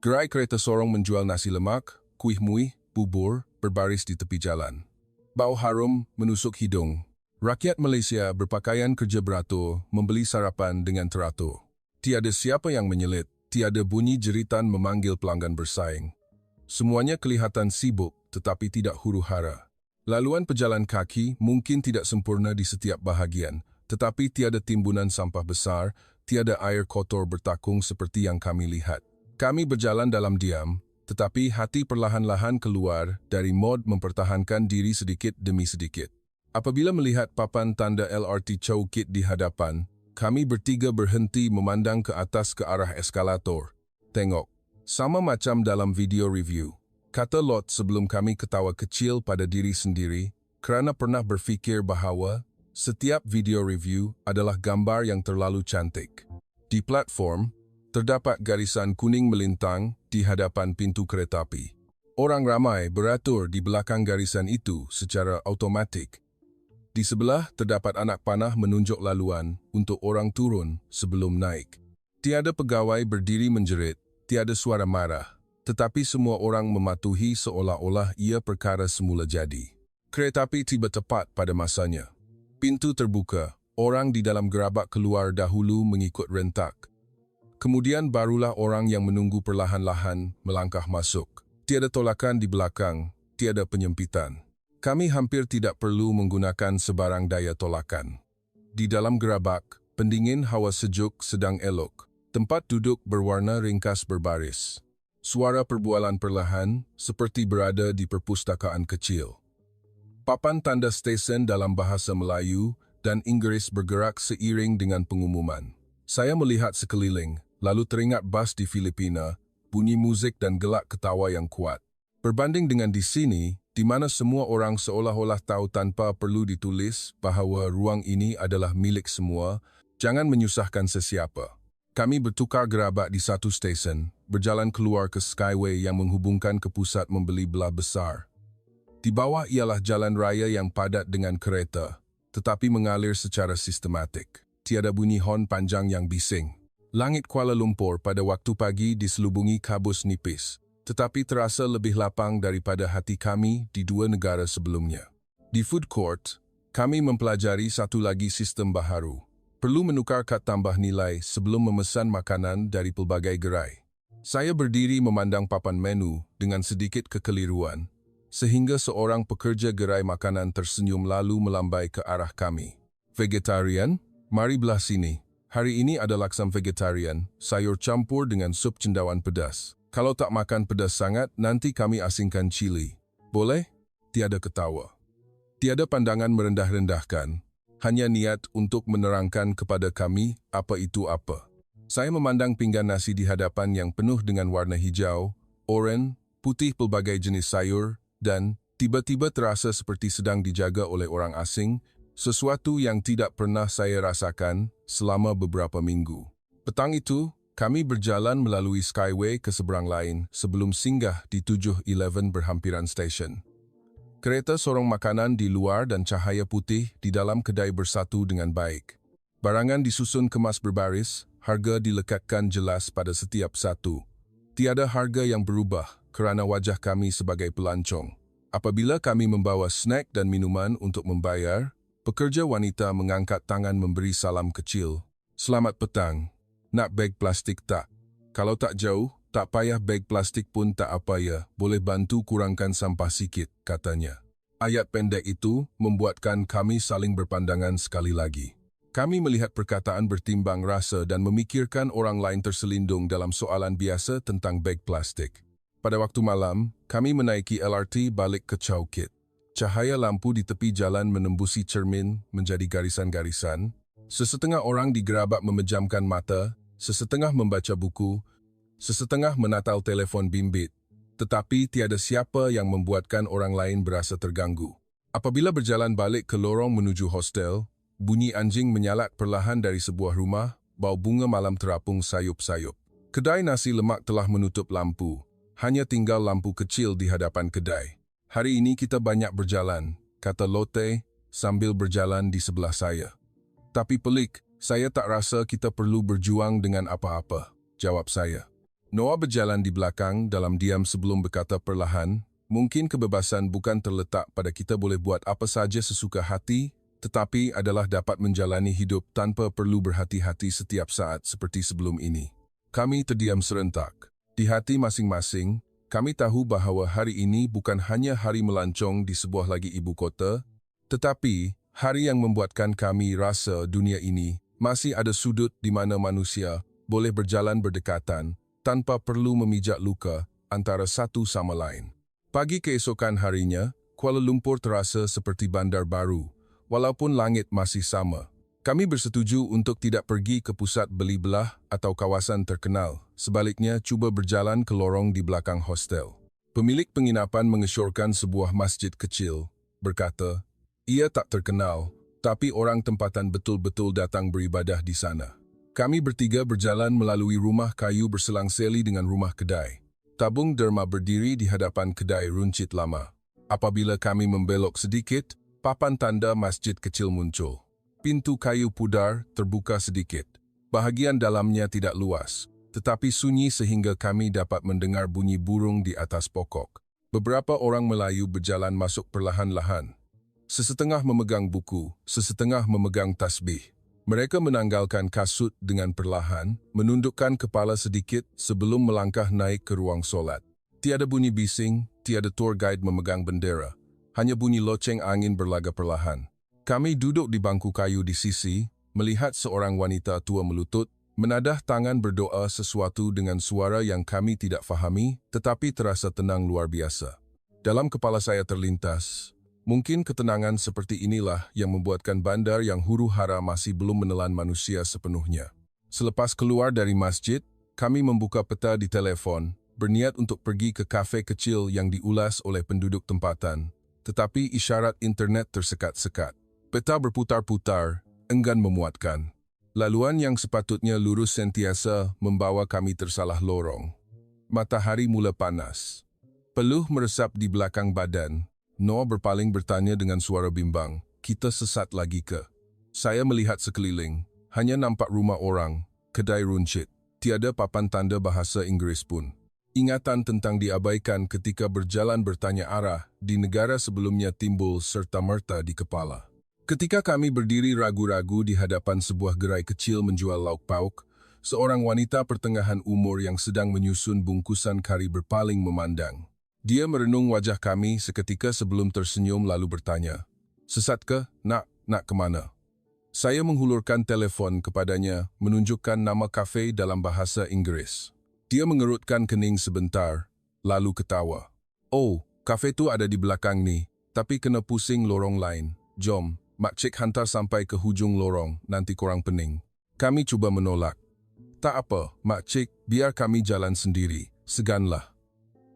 [SPEAKER 1] Gerai kereta sorong menjual nasi lemak, kuih muih, bubur, berbaris di tepi jalan. Bau harum menusuk hidung. Rakyat Malaysia berpakaian kerja beratur membeli sarapan dengan teratur. Tiada siapa yang menyelit. Tiada bunyi jeritan memanggil pelanggan bersaing. Semuanya kelihatan sibuk tetapi tidak huru-hara. Laluan pejalan kaki mungkin tidak sempurna di setiap bahagian, tetapi tiada timbunan sampah besar, tiada air kotor bertakung seperti yang kami lihat. Kami berjalan dalam diam, tetapi hati perlahan-lahan keluar dari mod mempertahankan diri sedikit demi sedikit. Apabila melihat papan tanda LRT Chow Kit di hadapan, kami bertiga berhenti memandang ke atas ke arah eskalator. Tengok, sama macam dalam video review. Kata Lot sebelum kami ketawa kecil pada diri sendiri kerana pernah berfikir bahawa setiap video review adalah gambar yang terlalu cantik. Di platform, terdapat garisan kuning melintang di hadapan pintu kereta api. Orang ramai beratur di belakang garisan itu secara automatik. Di sebelah terdapat anak panah menunjuk laluan untuk orang turun sebelum naik. Tiada pegawai berdiri menjerit, tiada suara marah, tetapi semua orang mematuhi seolah-olah ia perkara semula jadi. Kereta api tiba tepat pada masanya. Pintu terbuka, orang di dalam gerabak keluar dahulu mengikut rentak. Kemudian barulah orang yang menunggu perlahan-lahan melangkah masuk. Tiada tolakan di belakang, tiada penyempitan. Kami hampir tidak perlu menggunakan sebarang daya tolakan. Di dalam gerabak, pendingin hawa sejuk sedang elok. Tempat duduk berwarna ringkas berbaris. Suara perbualan perlahan, seperti berada di perpustakaan kecil. Papan tanda stesen dalam bahasa Melayu dan Inggeris bergerak seiring dengan pengumuman. Saya melihat sekeliling, lalu teringat bas di Filipina, bunyi muzik dan gelak ketawa yang kuat. Berbanding dengan di sini, di mana semua orang seolah-olah tahu tanpa perlu ditulis bahawa ruang ini adalah milik semua, jangan menyusahkan sesiapa. Kami bertukar gerabak di satu stesen, berjalan keluar ke Skyway yang menghubungkan ke pusat membeli belah besar. Di bawah ialah jalan raya yang padat dengan kereta, tetapi mengalir secara sistematik. Tiada bunyi hon panjang yang bising. Langit Kuala Lumpur pada waktu pagi diselubungi kabus nipis, tetapi terasa lebih lapang daripada hati kami di 2 negara sebelumnya. Di food court, kami mempelajari satu lagi sistem baharu. Perlu menukar kad tambah nilai sebelum memesan makanan dari pelbagai gerai. Saya berdiri memandang papan menu dengan sedikit kekeliruan, sehingga seorang pekerja gerai makanan tersenyum lalu melambai ke arah kami. Vegetarian? Mari belah sini. Hari ini ada laksam vegetarian, sayur campur dengan sup cendawan pedas. Kalau tak makan pedas sangat, nanti kami asingkan cili. Boleh? Tiada ketawa. Tiada pandangan merendah-rendahkan. Hanya niat untuk menerangkan kepada kami apa itu apa. Saya memandang pinggan nasi di hadapan yang penuh dengan warna hijau, oranye, putih pelbagai jenis sayur, dan tiba-tiba terasa seperti sedang dijaga oleh orang asing, sesuatu yang tidak pernah saya rasakan selama beberapa minggu. Petang itu, kami berjalan melalui Skyway ke seberang lain sebelum singgah di 7-Eleven berhampiran stesen. Kereta sorong makanan di luar dan cahaya putih di dalam kedai bersatu dengan baik. Barangan disusun kemas berbaris, harga dilekatkan jelas pada setiap satu. Tiada harga yang berubah kerana wajah kami sebagai pelancong. Apabila kami membawa snack dan minuman untuk membayar, pekerja wanita mengangkat tangan memberi salam kecil. Selamat petang. Nak beg plastik tak? Kalau tak jauh, tak payah beg plastik pun tak apa ya, boleh bantu kurangkan sampah sikit, katanya. Ayat pendek itu membuatkan kami saling berpandangan sekali lagi. Kami melihat perkataan bertimbang rasa dan memikirkan orang lain terselindung dalam soalan biasa tentang beg plastik. Pada waktu malam, kami menaiki LRT balik ke Chowkit. Cahaya lampu di tepi jalan menembusi cermin menjadi garisan-garisan. Sesetengah orang digerabak memejamkan mata, sesetengah membaca buku, sesetengah menatal telefon bimbit, tetapi tiada siapa yang membuatkan orang lain berasa terganggu. Apabila berjalan balik ke lorong menuju hostel, bunyi anjing menyalak perlahan dari sebuah rumah, bau bunga malam terapung sayup-sayup. Kedai nasi lemak telah menutup lampu, hanya tinggal lampu kecil di hadapan kedai. Hari ini kita banyak berjalan, kata Lotte sambil berjalan di sebelah saya. Tapi pelik, saya tak rasa kita perlu berjuang dengan apa-apa, jawab saya. Noah berjalan di belakang dalam diam sebelum berkata perlahan, mungkin kebebasan bukan terletak pada kita boleh buat apa saja sesuka hati, tetapi adalah dapat menjalani hidup tanpa perlu berhati-hati setiap saat seperti sebelum ini. Kami terdiam serentak. Di hati masing-masing, kami tahu bahawa hari ini bukan hanya hari melancong di sebuah lagi ibu kota, tetapi hari yang membuatkan kami rasa dunia ini masih ada sudut di mana manusia boleh berjalan berdekatan, tanpa perlu memijak luka antara satu sama lain. Pagi keesokan harinya, Kuala Lumpur terasa seperti bandar baru, walaupun langit masih sama. Kami bersetuju untuk tidak pergi ke pusat beli belah atau kawasan terkenal, sebaliknya cuba berjalan ke lorong di belakang hostel. Pemilik penginapan mengesyorkan sebuah masjid kecil, berkata, ia tak terkenal, tapi orang tempatan betul-betul datang beribadah di sana. Kami bertiga berjalan melalui rumah kayu berselang-seli dengan rumah kedai. Tabung derma berdiri di hadapan kedai runcit lama. Apabila kami membelok sedikit, papan tanda masjid kecil muncul. Pintu kayu pudar terbuka sedikit. Bahagian dalamnya tidak luas, tetapi sunyi sehingga kami dapat mendengar bunyi burung di atas pokok. Beberapa orang Melayu berjalan masuk perlahan-lahan. Sesetengah memegang buku, sesetengah memegang tasbih. Mereka menanggalkan kasut dengan perlahan, menundukkan kepala sedikit sebelum melangkah naik ke ruang solat. Tiada bunyi bising, tiada tour guide memegang bendera. Hanya bunyi loceng angin berlaga perlahan. Kami duduk di bangku kayu di sisi, melihat seorang wanita tua melutut, menadah tangan berdoa sesuatu dengan suara yang kami tidak fahami, tetapi terasa tenang luar biasa. Dalam kepala saya terlintas, mungkin ketenangan seperti inilah yang membuatkan bandar yang huru-hara masih belum menelan manusia sepenuhnya. Selepas keluar dari masjid, kami membuka peta di telepon, berniat untuk pergi ke kafe kecil yang diulas oleh penduduk tempatan, tetapi isyarat internet tersekat-sekat. Peta berputar-putar, enggan memuatkan. Laluan yang sepatutnya lurus sentiasa membawa kami tersalah lorong. Matahari mula panas. Peluh meresap di belakang badan. Noah berpaling bertanya dengan suara bimbang, kita sesat lagi ke? Saya melihat sekeliling, hanya nampak rumah orang, kedai runcit, tiada papan tanda bahasa Inggris pun. Ingatan tentang diabaikan ketika berjalan bertanya arah di negara sebelumnya timbul serta-merta di kepala. Ketika kami berdiri ragu-ragu di hadapan sebuah gerai kecil menjual lauk pauk, seorang wanita pertengahan umur yang sedang menyusun bungkusan kari berpaling memandang. Dia merenung wajah kami seketika sebelum tersenyum lalu bertanya, "Sesat ke, nak kemana?" Saya menghulurkan telepon kepadanya, menunjukkan nama kafe dalam bahasa Inggris. Dia mengerutkan kening sebentar, lalu ketawa. "Oh, kafe tu ada di belakang ni, tapi kena pusing lorong lain. Jom, Makcik hantar sampai ke hujung lorong, nanti korang pening." Kami cuba menolak. "Tak apa, Makcik, biar kami jalan sendiri, seganlah."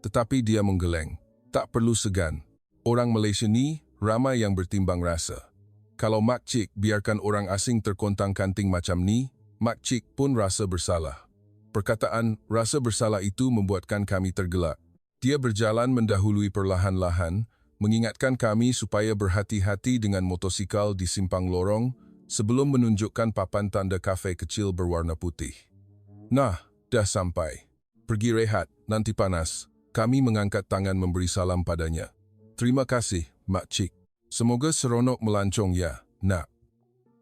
[SPEAKER 1] Tetapi dia menggeleng. "Tak perlu segan. Orang Malaysia ni ramai yang bertimbang rasa. Kalau Makcik biarkan orang asing terkontang-kanting macam ni, Makcik pun rasa bersalah." Perkataan rasa bersalah itu membuatkan kami tergelak. Dia berjalan mendahului perlahan-lahan, mengingatkan kami supaya berhati-hati dengan motosikal di simpang lorong sebelum menunjukkan papan tanda kafe kecil berwarna putih. "Nah, dah sampai. Pergi rehat, nanti panas." Kami mengangkat tangan memberi salam padanya. "Terima kasih, Makcik. Semoga seronok melancong ya, nak."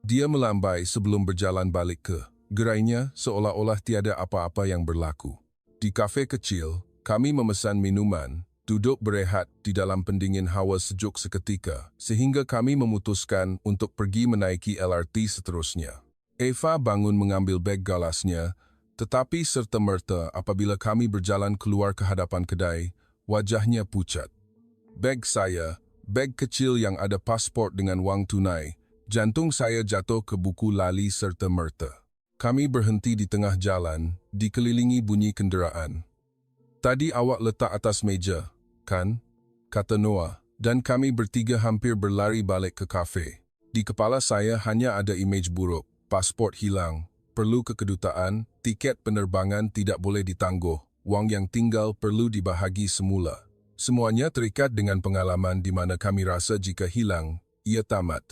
[SPEAKER 1] Dia melambai sebelum berjalan balik ke gerainya seolah-olah tiada apa-apa yang berlaku. Di kafe kecil, kami memesan minuman, duduk berehat di dalam pendingin hawa sejuk seketika, sehingga kami memutuskan untuk pergi menaiki LRT seterusnya. Eva bangun mengambil beg galasnya, tetapi serta-merta apabila kami berjalan keluar ke hadapan kedai, wajahnya pucat. Beg saya, beg kecil yang ada pasport dengan wang tunai, jantung saya jatuh ke buku lali serta-merta. Kami berhenti di tengah jalan, dikelilingi bunyi kenderaan. "Tadi awak letak atas meja, kan?" kata Noah, dan kami bertiga hampir berlari balik ke kafe. Di kepala saya hanya ada imej buruk, pasport hilang, perlu ke kedutaan, tiket penerbangan tidak boleh ditangguh, wang yang tinggal perlu dibahagi semula. Semuanya terikat dengan pengalaman di mana kami rasa jika hilang, ia tamat.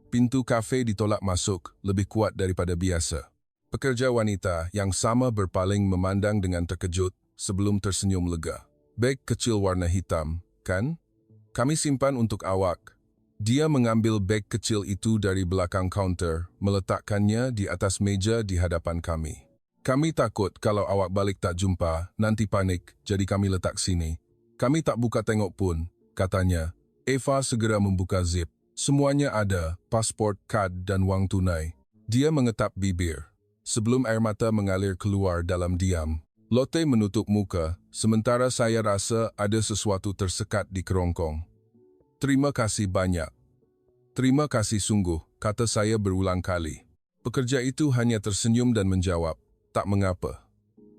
[SPEAKER 1] Pintu kafe ditolak masuk, lebih kuat daripada biasa. Pekerja wanita yang sama berpaling memandang dengan terkejut sebelum tersenyum lega. "Beg kecil warna hitam, kan? Kami simpan untuk awak." Dia mengambil beg kecil itu dari belakang kaunter, meletakkannya di atas meja di hadapan kami. "Kami takut kalau awak balik tak jumpa, nanti panik, jadi kami letak sini." "Kami tak buka tengok pun," katanya. Eva segera membuka zip. Semuanya ada, pasport, kad dan wang tunai. Dia mengetap bibir. Sebelum air mata mengalir keluar dalam diam, Lotte menutup muka, sementara saya rasa ada sesuatu tersekat di kerongkong. "Terima kasih banyak." "Terima kasih sungguh," kata saya berulang kali. Pekerja itu hanya tersenyum dan menjawab, "Tak mengapa.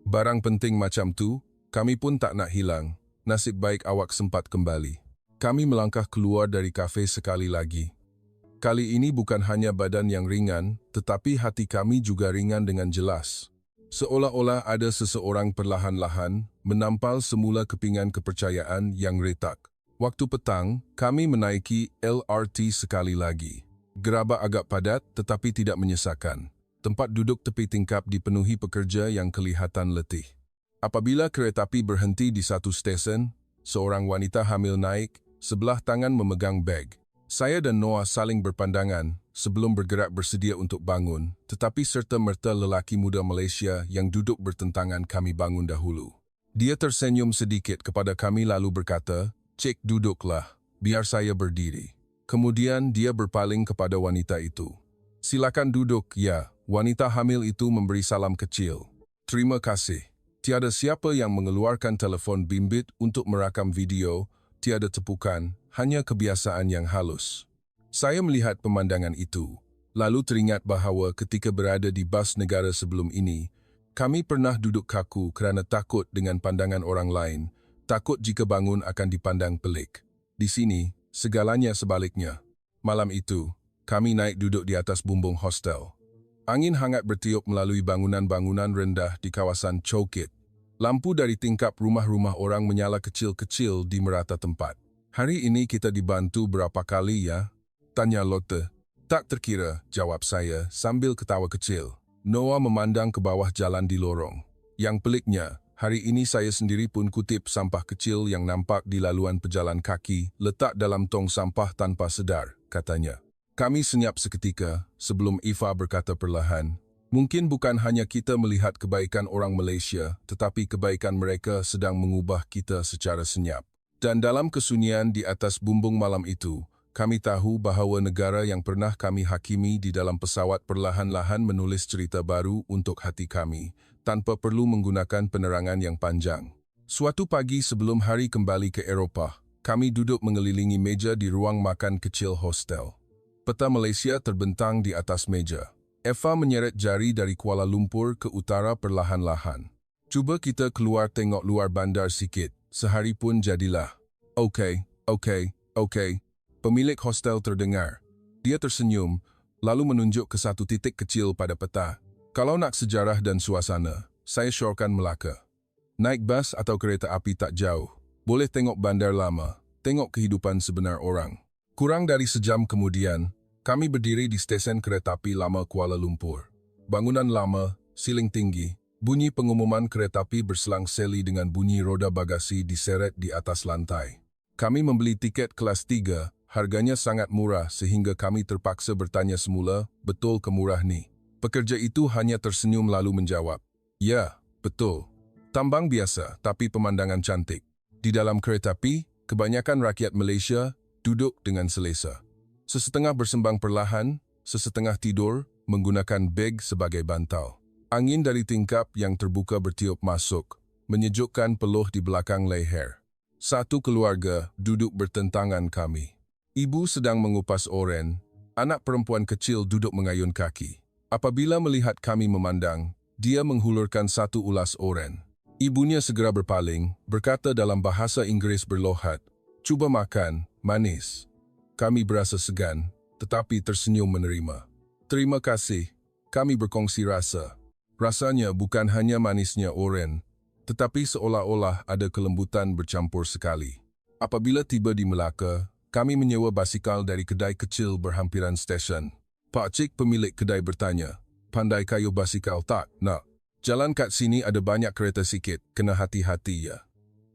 [SPEAKER 1] Barang penting macam tu, kami pun tak nak hilang. Nasib baik awak sempat kembali." Kami melangkah keluar dari kafe sekali lagi. Kali ini bukan hanya badan yang ringan, tetapi hati kami juga ringan dengan jelas. Seolah-olah ada seseorang perlahan-lahan menampal semula kepingan kepercayaan yang retak. Waktu petang, kami menaiki LRT sekali lagi. Gerabak agak padat tetapi tidak menyesakan. Tempat duduk tepi tingkap dipenuhi pekerja yang kelihatan letih. Apabila keretapi berhenti di satu stesen, seorang wanita hamil naik, sebelah tangan memegang beg. Saya dan Noah saling berpandangan sebelum bergerak bersedia untuk bangun, tetapi serta-merta lelaki muda Malaysia yang duduk bertentangan kami bangun dahulu. Dia tersenyum sedikit kepada kami lalu berkata, "Cik, duduklah, biar saya berdiri." Kemudian dia berpaling kepada wanita itu. "Silakan duduk, ya." Wanita hamil itu memberi salam kecil. "Terima kasih." Tiada siapa yang mengeluarkan telefon bimbit untuk merakam video, tiada tepukan, hanya kebiasaan yang halus. Saya melihat pemandangan itu, lalu teringat bahawa ketika berada di bas negara sebelum ini, kami pernah duduk kaku kerana takut dengan pandangan orang lain, takut jika bangun akan dipandang pelik. Di sini, segalanya sebaliknya. Malam itu, kami naik duduk di atas bumbung hostel. Angin hangat bertiup melalui bangunan-bangunan rendah di kawasan Chowkit. Lampu dari tingkap rumah-rumah orang menyala kecil-kecil di merata tempat. "Hari ini kita dibantu berapa kali ya?" tanya Lotte. "Tak terkira," jawab saya sambil ketawa kecil. Noah memandang ke bawah jalan di lorong. "Yang peliknya, hari ini saya sendiri pun kutip sampah kecil yang nampak di laluan pejalan kaki letak dalam tong sampah tanpa sedar," katanya. Kami senyap seketika sebelum Eva berkata perlahan, "Mungkin bukan hanya kita melihat kebaikan orang Malaysia, tetapi kebaikan mereka sedang mengubah kita secara senyap." Dan dalam kesunyian di atas bumbung malam itu, kami tahu bahawa negara yang pernah kami hakimi di dalam pesawat perlahan-lahan menulis cerita baru untuk hati kami, tanpa perlu menggunakan penerangan yang panjang. Suatu pagi sebelum hari kembali ke Eropah, kami duduk mengelilingi meja di ruang makan kecil hostel. Peta Malaysia terbentang di atas meja. Eva menyeret jari dari Kuala Lumpur ke utara perlahan-lahan. "Cuba kita keluar tengok luar bandar sikit. Sehari pun jadilah." Okey. Pemilik hostel terdengar. Dia tersenyum, lalu menunjuk ke satu titik kecil pada peta. "Kalau nak sejarah dan suasana, saya syorkan Melaka. Naik bas atau kereta api tak jauh. Boleh tengok bandar lama, tengok kehidupan sebenar orang." Kurang dari sejam kemudian, kami berdiri di stesen kereta api lama Kuala Lumpur. Bangunan lama, siling tinggi, bunyi pengumuman kereta api berselang-seli dengan bunyi roda bagasi diseret di atas lantai. Kami membeli tiket kelas 3, harganya sangat murah sehingga kami terpaksa bertanya semula, "Betul ke murah ni?" Pekerja itu hanya tersenyum lalu menjawab, "Ya, betul. Tambang biasa tapi pemandangan cantik." Di dalam kereta api, kebanyakan rakyat Malaysia duduk dengan selesa. Sesetengah bersembang perlahan, sesetengah tidur, menggunakan beg sebagai bantal. Angin dari tingkap yang terbuka bertiup masuk, menyejukkan peluh di belakang leher. Satu keluarga duduk bertentangan kami. Ibu sedang mengupas oren, anak perempuan kecil duduk mengayun kaki. Apabila melihat kami memandang, dia menghulurkan satu ulas oren. Ibunya segera berpaling, berkata dalam bahasa Inggris berlohat, "Cuba makan, manis." Kami berasa segan, tetapi tersenyum menerima. "Terima kasih." Kami berkongsi rasa. Rasanya bukan hanya manisnya oren, tetapi seolah-olah ada kelembutan bercampur sekali. Apabila tiba di Melaka, kami menyewa basikal dari kedai kecil berhampiran stesen. Pak Cik pemilik kedai bertanya, "Pandai kayuh basikal tak, nak? Jalan kat sini ada banyak kereta sikit, kena hati-hati ya."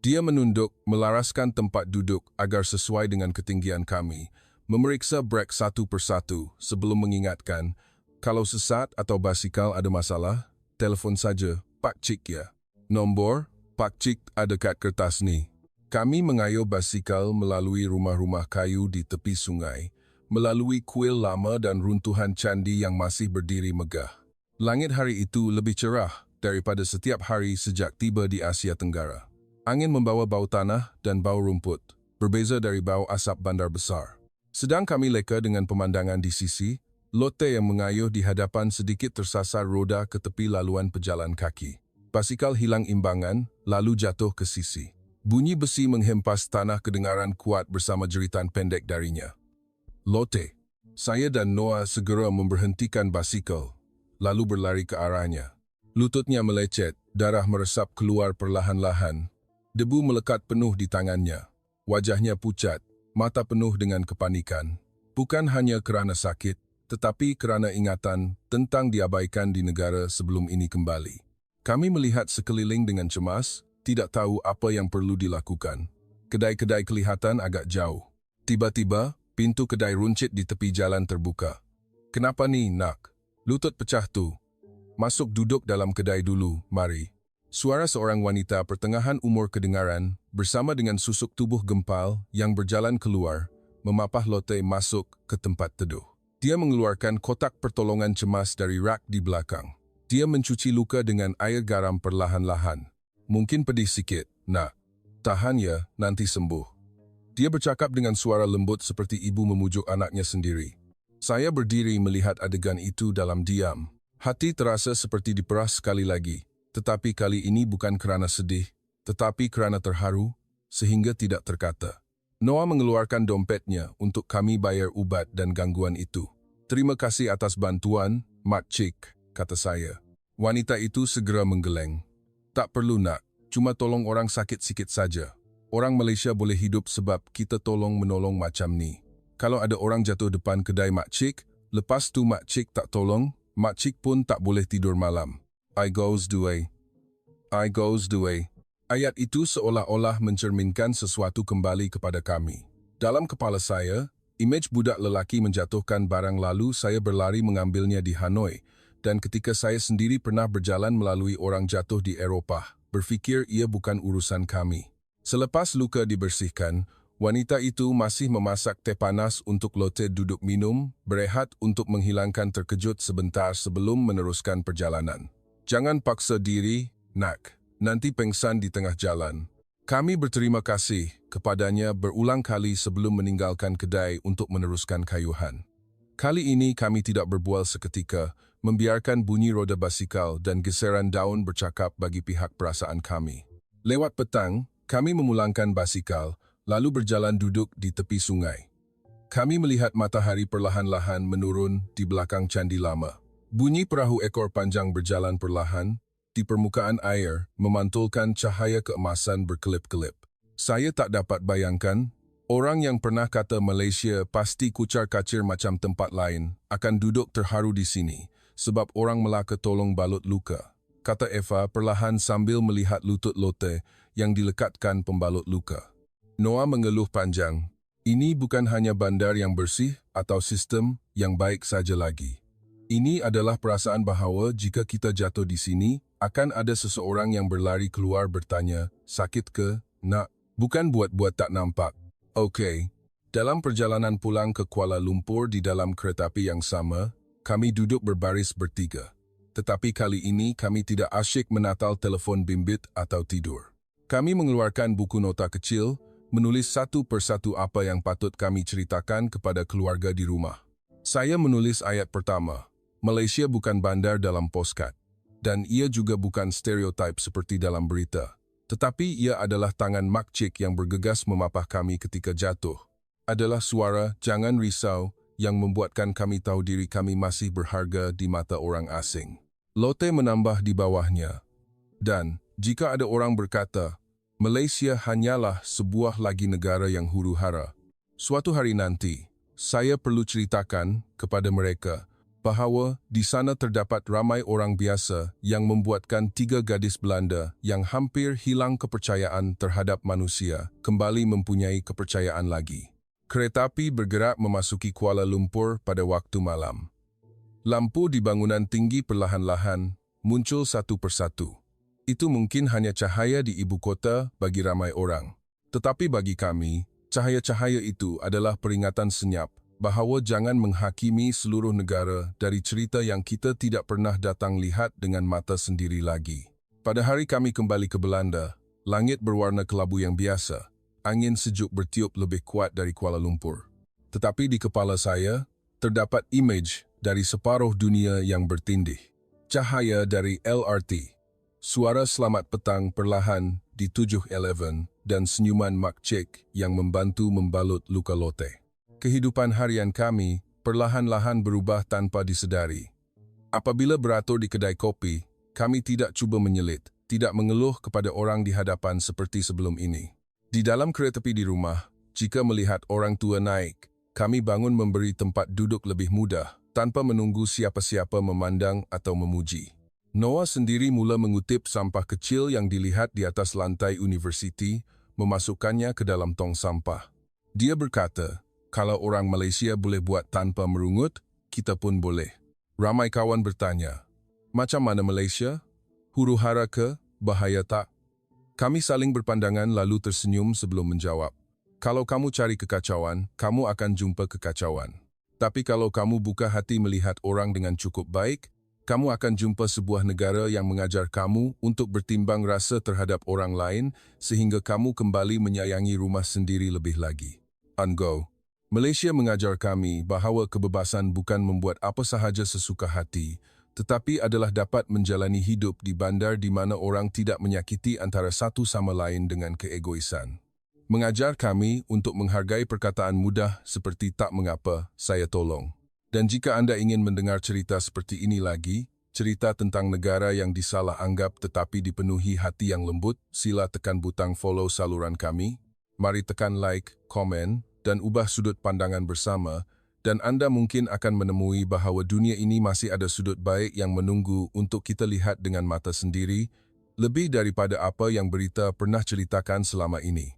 [SPEAKER 1] Dia menunduk, melaraskan tempat duduk agar sesuai dengan ketinggian kami, memeriksa brek satu persatu sebelum mengingatkan, "Kalau sesat atau basikal ada masalah, telefon saja, Pak Cik ya. Nombor, Pak Cik ada kat kertas ni." Kami mengayuh basikal melalui rumah-rumah kayu di tepi sungai, melalui kuil lama dan runtuhan candi yang masih berdiri megah. Langit hari itu lebih cerah daripada setiap hari sejak tiba di Asia Tenggara. Angin membawa bau tanah dan bau rumput, berbeza dari bau asap bandar besar. Sedang kami leka dengan pemandangan di sisi, Lotte yang mengayuh di hadapan sedikit tersasar roda ke tepi laluan pejalan kaki. Basikal hilang imbangan, lalu jatuh ke sisi. Bunyi besi menghempas tanah kedengaran kuat bersama jeritan pendek darinya. "Lotte." Saya dan Noah segera memberhentikan basikal, lalu berlari ke arahnya. Lututnya melecet, darah meresap keluar perlahan-lahan. Debu melekat penuh di tangannya. Wajahnya pucat, mata penuh dengan kepanikan. Bukan hanya kerana sakit, tetapi kerana ingatan tentang diabaikan di negara sebelum ini kembali. Kami melihat sekeliling dengan cemas, tidak tahu apa yang perlu dilakukan. Kedai-kedai kelihatan agak jauh. Tiba-tiba, pintu kedai runcit di tepi jalan terbuka. "Kenapa ni, nak? Lutut pecah tu. Masuk duduk dalam kedai dulu, mari." Suara seorang wanita pertengahan umur kedengaran bersama dengan susuk tubuh gempal yang berjalan keluar, memapah Lotte masuk ke tempat teduh. Dia mengeluarkan kotak pertolongan cemas dari rak di belakang. Dia mencuci luka dengan air garam perlahan-lahan. "Mungkin pedih sikit, nak. Tahan ya, nanti sembuh." Dia bercakap dengan suara lembut seperti ibu memujuk anaknya sendiri. Saya berdiri melihat adegan itu dalam diam. Hati terasa seperti diperas sekali lagi, tetapi kali ini bukan kerana sedih, tetapi kerana terharu, sehingga tidak terkata. Noah mengeluarkan dompetnya untuk kami bayar ubat dan gangguan itu. "Terima kasih atas bantuan, Mak Cik," kata saya. Wanita itu segera menggeleng. "Tak perlu, nak. Cuma tolong orang sakit sikit saja. Orang Malaysia boleh hidup sebab kita tolong-menolong macam ni. Kalau ada orang jatuh depan kedai Mak Cik, lepas tu Mak Cik tak tolong, Mak Cik pun tak boleh tidur malam. I goes the way. I goes the way." Ayat itu seolah-olah mencerminkan sesuatu kembali kepada kami. Dalam kepala saya, Imej budak lelaki menjatuhkan barang lalu saya berlari mengambilnya di Hanoi, dan ketika saya sendiri pernah berjalan melalui orang jatuh di Eropah, berfikir ia bukan urusan kami. Selepas luka dibersihkan, wanita itu masih memasak teh panas untuk Lotte duduk minum, berehat untuk menghilangkan terkejut sebentar sebelum meneruskan perjalanan. Jangan paksa diri, nak. Nanti pengsan di tengah jalan. Kami berterima kasih kepadanya berulang kali sebelum meninggalkan kedai untuk meneruskan kayuhan. Kali ini kami tidak berbual seketika, membiarkan bunyi roda basikal dan geseran daun bercakap bagi pihak perasaan kami. Lewat petang, kami memulangkan basikal, lalu berjalan duduk di tepi sungai. Kami melihat matahari perlahan-lahan menurun di belakang candi lama. Bunyi perahu ekor panjang berjalan perlahan, di permukaan air memantulkan cahaya keemasan berkelip-kelip. Saya tak dapat bayangkan, orang yang pernah kata Malaysia pasti kucar-kacir macam tempat lain akan duduk terharu di sini, sebab orang Melaka tolong balut luka, kata Eva perlahan sambil melihat lutut Lotte yang dilekatkan pembalut luka. Noah mengeluh panjang, ini bukan hanya bandar yang bersih atau sistem yang baik saja lagi. Ini adalah perasaan bahawa jika kita jatuh di sini, akan ada seseorang yang berlari keluar bertanya, sakit ke, nak? Bukan buat-buat tak nampak. Okey. Dalam perjalanan pulang ke Kuala Lumpur di dalam keretapi yang sama, kami duduk berbaris bertiga. Tetapi kali ini kami tidak asyik menatal telefon bimbit atau tidur. Kami mengeluarkan buku nota kecil, menulis satu persatu apa yang patut kami ceritakan kepada keluarga di rumah. Saya menulis ayat pertama. Malaysia bukan bandar dalam postcard, dan ia juga bukan stereotip seperti dalam berita. Tetapi ia adalah tangan Mak Cik yang bergegas memapah kami ketika jatuh. Adalah suara, jangan risau, yang membuatkan kami tahu diri kami masih berharga di mata orang asing. Lotte menambah di bawahnya. Dan, jika ada orang berkata, Malaysia hanyalah sebuah lagi negara yang huru-hara, suatu hari nanti, saya perlu ceritakan kepada mereka bahawa di sana terdapat ramai orang biasa yang membuatkan 3 gadis Belanda yang hampir hilang kepercayaan terhadap manusia kembali mempunyai kepercayaan lagi. Keretapi bergerak memasuki Kuala Lumpur pada waktu malam. Lampu di bangunan tinggi perlahan-lahan muncul satu persatu. Itu mungkin hanya cahaya di ibu kota bagi ramai orang. Tetapi bagi kami, cahaya-cahaya itu adalah peringatan senyap bahawa jangan menghakimi seluruh negara dari cerita yang kita tidak pernah datang lihat dengan mata sendiri lagi. Pada hari kami kembali ke Belanda, langit berwarna kelabu yang biasa, angin sejuk bertiup lebih kuat dari Kuala Lumpur. Tetapi di kepala saya, terdapat imej dari separuh dunia yang bertindih. Cahaya dari LRT, suara selamat petang perlahan di 7-Eleven dan senyuman Mak Cik yang membantu membalut luka Lotte. Kehidupan harian kami perlahan-lahan berubah tanpa disedari. Apabila beratur di kedai kopi, kami tidak cuba menyelit, tidak mengeluh kepada orang di hadapan seperti sebelum ini. Di dalam keretapi di rumah, jika melihat orang tua naik, kami bangun memberi tempat duduk lebih mudah, tanpa menunggu siapa-siapa memandang atau memuji. Noah sendiri mula mengutip sampah kecil yang dilihat di atas lantai universiti, memasukkannya ke dalam tong sampah. Dia berkata, kalau orang Malaysia boleh buat tanpa merungut, kita pun boleh. Ramai kawan bertanya, macam mana Malaysia? Huru-hara ke? Bahaya tak? Kami saling berpandangan lalu tersenyum sebelum menjawab. Kalau kamu cari kekacauan, kamu akan jumpa kekacauan. Tapi kalau kamu buka hati melihat orang dengan cukup baik, kamu akan jumpa sebuah negara yang mengajar kamu untuk bertimbang rasa terhadap orang lain sehingga kamu kembali menyayangi rumah sendiri lebih lagi. Ungo. Malaysia mengajar kami bahawa kebebasan bukan membuat apa sahaja sesuka hati, tetapi adalah dapat menjalani hidup di bandar di mana orang tidak menyakiti antara satu sama lain dengan keegoisan. Mengajar kami untuk menghargai perkataan mudah seperti tak mengapa, saya tolong. Dan jika anda ingin mendengar cerita seperti ini lagi, cerita tentang negara yang disalah anggap tetapi dipenuhi hati yang lembut, sila tekan butang follow saluran kami. Mari tekan like, komen, dan ubah sudut pandangan bersama, dan anda mungkin akan menemui bahawa dunia ini masih ada sudut baik yang menunggu untuk kita lihat dengan mata sendiri, lebih daripada apa yang berita pernah ceritakan selama ini.